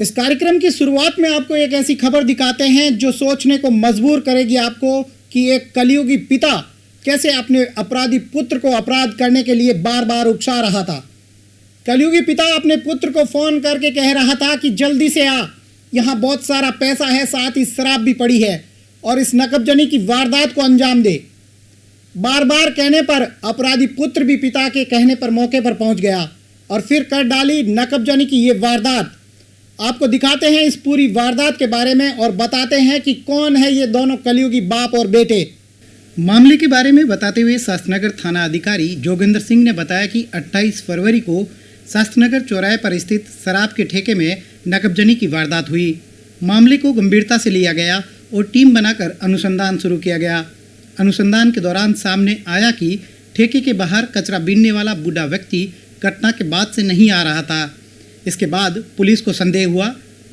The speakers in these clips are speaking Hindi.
इस कार्यक्रम की शुरुआत में आपको एक ऐसी खबर दिखाते हैं जो सोचने को मजबूर करेगी आपको कि एक कलयुगी पिता कैसे अपने अपराधी पुत्र को अपराध करने के लिए बार बार उकसा रहा था। कलयुगी पिता अपने पुत्र को फोन करके कह रहा था कि जल्दी से आ, यहाँ बहुत सारा पैसा है, साथ ही शराब भी पड़ी है और इस नकबजनी की वारदात को अंजाम दे। बार बार कहने पर अपराधी पुत्र भी पिता के कहने पर मौके पर पहुंच गया और फिर कर डाली नकबजनी की ये वारदात। आपको दिखाते हैं इस पूरी वारदात के बारे में और बताते हैं कि कौन है ये दोनों कलयुगी बाप और बेटे। मामले के बारे में बताते हुए शास्त्रनगर थाना अधिकारी जोगिंदर सिंह ने बताया कि 28 फरवरी को शास्त्रनगर चौराहे पर स्थित शराब के ठेके में नकबजनी की वारदात हुई। मामले को गंभीरता से लिया गया और टीम बनाकर अनुसंधान शुरू किया गया। अनुसंधान के दौरान सामने आया कि ठेके के बाहर कचरा बीनने वाला बूढ़ा व्यक्ति घटना के बाद से नहीं आ रहा था। इसके बाद पुलिस को संदेह हुआ।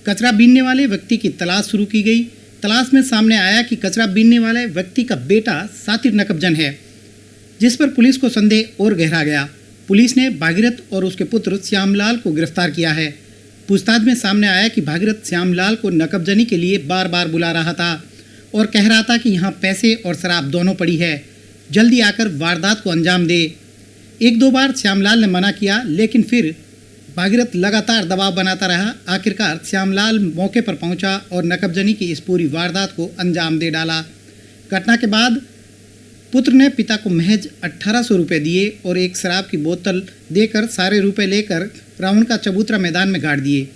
कचरा बीनने वाले व्यक्ति की तलाश शुरू की गई। तलाश में सामने आया कि कचरा बीनने वाले व्यक्ति का बेटा सातिर नकबजन है, जिस पर पुलिस को संदेह और गहरा गया। पुलिस ने भागीरथ और उसके पुत्र श्यामलाल को गिरफ्तार किया है। पूछताछ में सामने आया कि भागीरथ श्यामलाल को नकबजनी के लिए बार बार बुला रहा था और कह रहा था कि यहाँ पैसे और शराब दोनों पड़ी है, जल्दी आकर वारदात को अंजाम दे। एक दो बार श्यामलाल ने मना किया, लेकिन फिर भागीरथ लगातार दबाव बनाता रहा। आखिरकार श्यामलाल मौके पर पहुंचा और नकबजनी की इस पूरी वारदात को अंजाम दे डाला। घटना के बाद पुत्र ने पिता को महज 1800 रुपये दिए और एक शराब की बोतल देकर सारे रुपए लेकर रावण का चबूतरा मैदान में गाड़ दिए।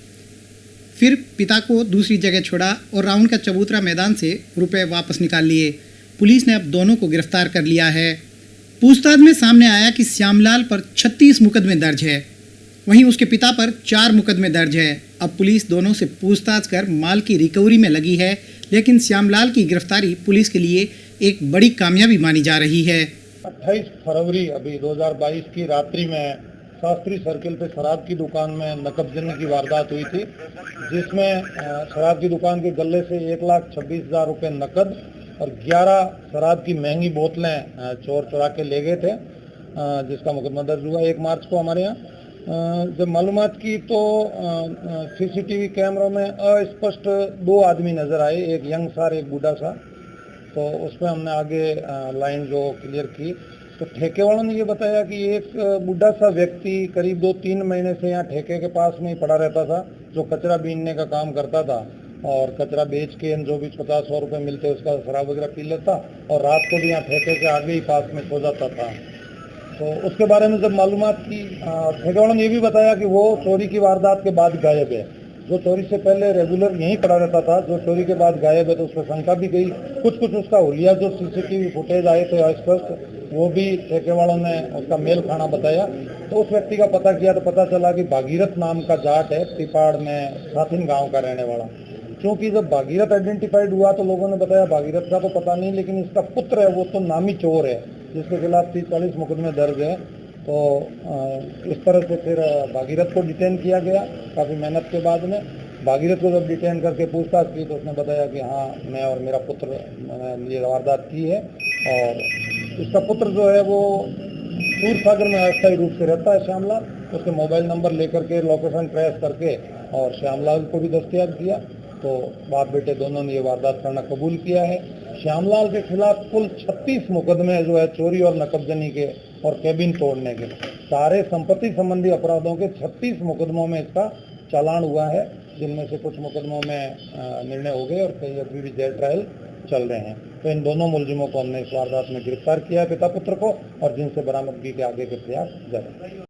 फिर पिता को दूसरी जगह छोड़ा और रावण का चबूतरा मैदान से रुपए वापस निकाल लिए। पुलिस ने अब दोनों को गिरफ्तार कर लिया है। पूछताछ में सामने आया कि श्यामलाल पर 36 मुकदमे दर्ज है, वहीं उसके पिता पर 4 मुकदमे दर्ज है। अब पुलिस दोनों से पूछताछ कर माल की रिकवरी में लगी है, लेकिन श्यामलाल की गिरफ्तारी पुलिस के लिए एक बड़ी कामयाबी मानी जा रही है। 28 फरवरी अभी 2022 की रात्रि में शास्त्री सर्किल पे शराब की दुकान में नकबजनी की वारदात हुई थी, जिसमें शराब की दुकान के गले से 1,26,000 रुपये नकद और 11 शराब की महंगी बोतलें चोर चुरा के ले गए थे, जिसका मुकदमा दर्ज हुआ 1 मार्च को हमारे यहाँ। जब मालूमात की तो सीसीटीवी कैमरों में अस्पष्ट 2 आदमी नजर आए, एक यंग सा एक बूढ़ा सा। तो उसमें हमने आगे लाइन जो क्लियर की तो ठेके वालों ने ये बताया कि एक बूढ़ा सा व्यक्ति करीब 2-3 महीने से यहाँ ठेके के पास में ही पड़ा रहता था, जो कचरा बीनने का काम करता था और कचरा बेच के जो भी 50-100 रुपये मिलते उसका शराब वगैरह पी लेता और रात को भी यहाँ ठेके के आगे ही पास में सो जाता था। तो उसके बारे में जब मालूमात की, ठेके वालों ने ये भी बताया कि वो चोरी की वारदात के बाद गायब है। जो चोरी से पहले रेगुलर यहीं पड़ा रहता था, जो चोरी के बाद गायब है, तो उस पर शंका भी गई। कुछ उसका हुलिया जो सीसीटीवी फुटेज आए थे अस्पष्ट, वो भी ठेके वालों ने उसका मेल खाना बताया। तो उस व्यक्ति का पता किया तो पता चला कि भागीरथ नाम का जाट है, तिपाड़ में साथिन गाँव का रहने वाला। क्योंकि जब भागीरथ आइडेंटिफाइड हुआ तो लोगों ने बताया भागीरथ का तो पता नहीं, लेकिन इसका पुत्र है वो तो नामी चोर है, जिसके खिलाफ 30-40 मुकदमे दर्ज है। तो इस तरह से फिर भागीरथ को डिटेन किया गया। काफ़ी मेहनत के बाद में भागीरथ को जब डिटेन करके पूछताछ की तो उसने बताया कि हाँ, मैं और मेरा पुत्र ये वारदात की है और इसका पुत्र जो है वो सूर सागर में अस्थायी रूप से रहता है, श्यामलाल। उसके मोबाइल नंबर लेकर के लोकेशन ट्रेस करके और श्यामलाल को भी दस्तयाब किया। तो बाप बेटे दोनों ने ये वारदात करना कबूल किया है। श्यामलाल के खिलाफ कुल 36 मुकदमे जो है चोरी और नकबजनी के और केबिन तोड़ने के, सारे संपत्ति संबंधी अपराधों के 36 मुकदमों में इसका चालान हुआ है, जिनमें से कुछ मुकदमों में निर्णय हो गए और कई अभी भी जेल ट्रायल चल रहे हैं। तो इन दोनों मुलजिमों को हमने इस वारदात में गिरफ्तार किया है, पिता पुत्र को, और जिनसे बरामदगी के आगे के प्रयास जारी।